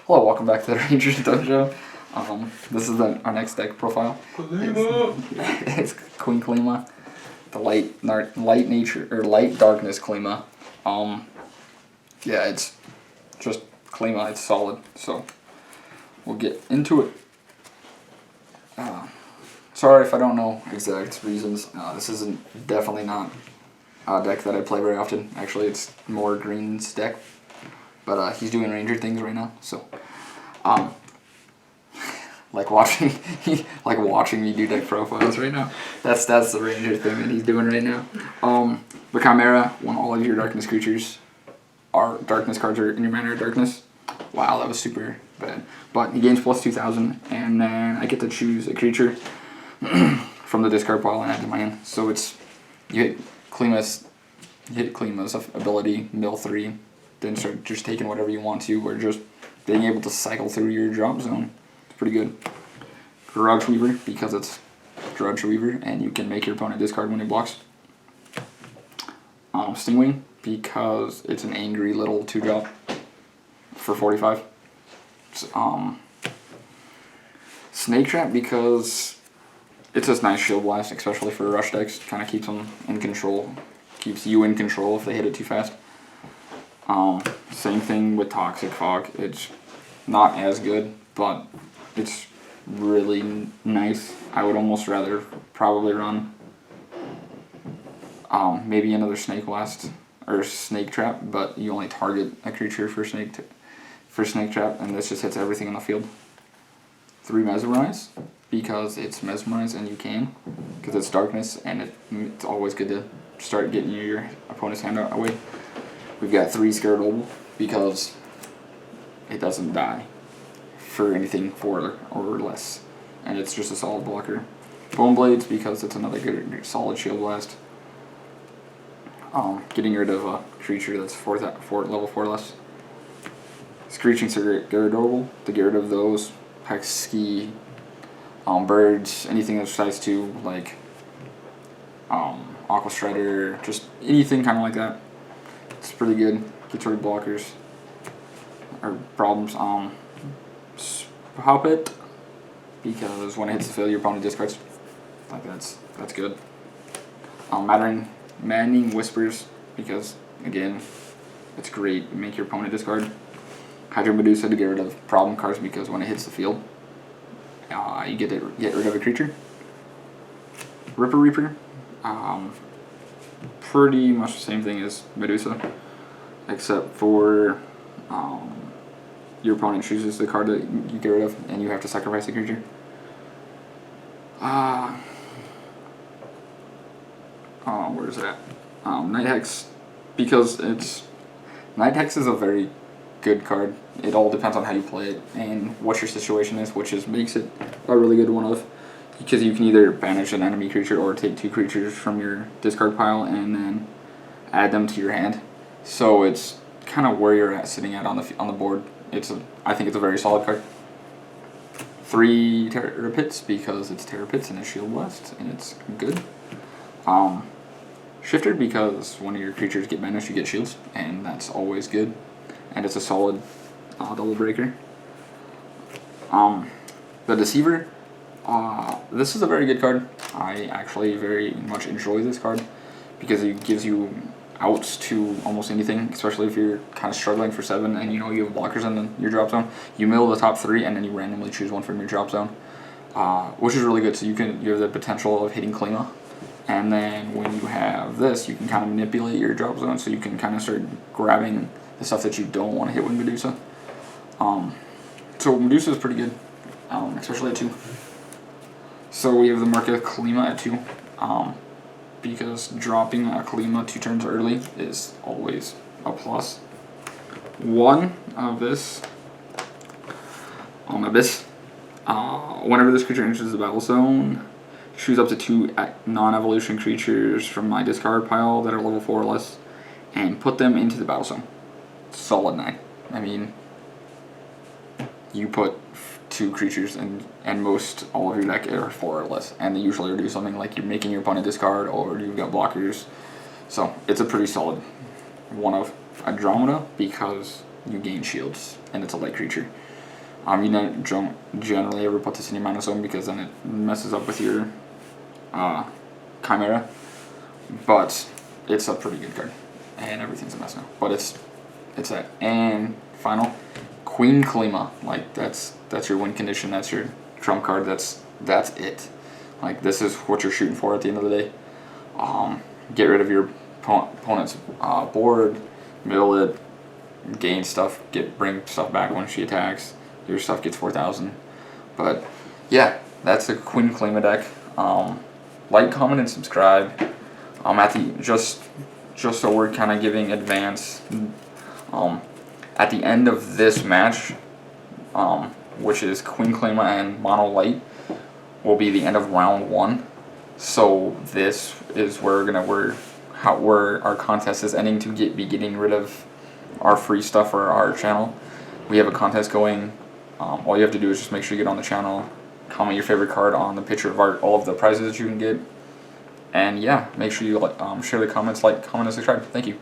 Hello, welcome back to the Ranger Dojo. This is our next deck profile. It's Queen Klima, the light darkness Klima. Yeah, it's just Klima. It's solid. So we'll get into it. Sorry if I don't know exact reasons. This isn't definitely not a deck that I play very often. Actually, it's more Green's deck. But he's doing Ranger things right now, so like watching me do deck profiles right now. That's the Ranger thing that he's doing right now. The Chimera, when all of your darkness creatures are darkness cards are in your mana of darkness. Wow, that was super bad. But he gains plus 2,000, and then I get to choose a creature from the discard pile and add to my hand. So it's you hit Klima's ability, mill 3. Then start just taking whatever you want to, or just being able to cycle through your drop zone. It's pretty good. Grudge Weaver, because it's Grudge Weaver, and you can make your opponent discard when it blocks. Stingwing, because it's an angry little 2-drop for 45. Snake Trap, because it's a nice shield blast, especially for rush decks. Kind of keeps them in control, keeps you in control if they hit it too fast. Same thing with Toxic Fog. It's not as good, but it's really nice. I would almost rather probably run maybe another Snake Blast or Snake Trap, but you only target a creature for Snake Trap, and this just hits everything on the field. 3 Mesmerize, because it's Mesmerize and you can, because it's darkness, and it's always good to start getting your opponent's hand away. We've got 3 Scaredoble, because it doesn't die for anything 4 or less, and it's just a solid blocker. Bone Blades, because it's another good solid shield blast. Getting rid of a creature that's level 4 or less. Screeching Gyarados, to get rid of those pesky birds, anything that's size 2, like Aqua Strider, just anything kind of like that. It's pretty good. Gets rid of blockers or problems. Hop it, because when it hits the field, your opponent discards. Like that's good. Maddening Whispers, because again, it's great. Make your opponent discard. Hydro Medusa, to get rid of problem cards, because when it hits the field, you get rid of a creature. Ripper Reaper. Pretty much the same thing as Medusa, except for your opponent chooses the card that you get rid of, and you have to sacrifice the creature. Where's that? Night Hex, because Night Hex is a very good card. It all depends on how you play it and what your situation is, which makes it a really good one because you can either banish an enemy creature or take 2 creatures from your discard pile and then add them to your hand. So it's kind of where you're sitting at on the board. I think it's a very solid card. 3 Terror Pits, because it's Terror Pits and a shield blast, and it's good. Shifter, because when your creatures get banished, you get shields, and that's always good. And it's a solid double breaker. The Deceiver. This is a very good card. I actually very much enjoy this card, because it gives you outs to almost anything, especially if you're kind of struggling for 7 and you know you have blockers in your drop zone. You mill the top 3 and then you randomly choose one from your drop zone, which is really good. So you have the potential of hitting Klima, and then when you have this, you can kind of manipulate your drop zone, so you can kind of start grabbing the stuff that you don't want to hit with Medusa. So Medusa is pretty good, especially at 2. So we have the Market Klima at 2. Because dropping a Klima 2 turns early is always a plus. 1 of this Abyss. Whenever this creature enters the battle zone, choose up to 2 non-evolution creatures from my discard pile that are level 4 or less, and put them into the battle zone. Solid 9. I mean, you put 2 creatures and most all of your deck are 4 or less, and they usually do something like you're making your opponent discard or you've got blockers. So it's a pretty solid one of Andromeda, because you gain shields, and it's a light creature. You don't generally ever put this in your mana zone because then it messes up with your Chimera, but it's a pretty good card, and everything's a mess now. But it's that. And final, Queen Kalima. Like that's your win condition. That's your trump card. That's it. Like this is what you're shooting for at the end of the day. Get rid of your opponent's board, mill it, gain stuff, bring stuff back when she attacks. Your stuff gets 4,000. But yeah, that's the Queen Kalima deck. Like, comment, and subscribe. At the just so we're kind of giving advance. At the end of this match, which is Queen Kalima and Mono Light, will be the end of round 1. So this is where our contest is ending to be getting rid of our free stuff for our channel. We have a contest going. All you have to do is just make sure you get on the channel, comment your favorite card on the picture of all of the prizes that you can get, and yeah, make sure you share the comments, comment, and subscribe. Thank you.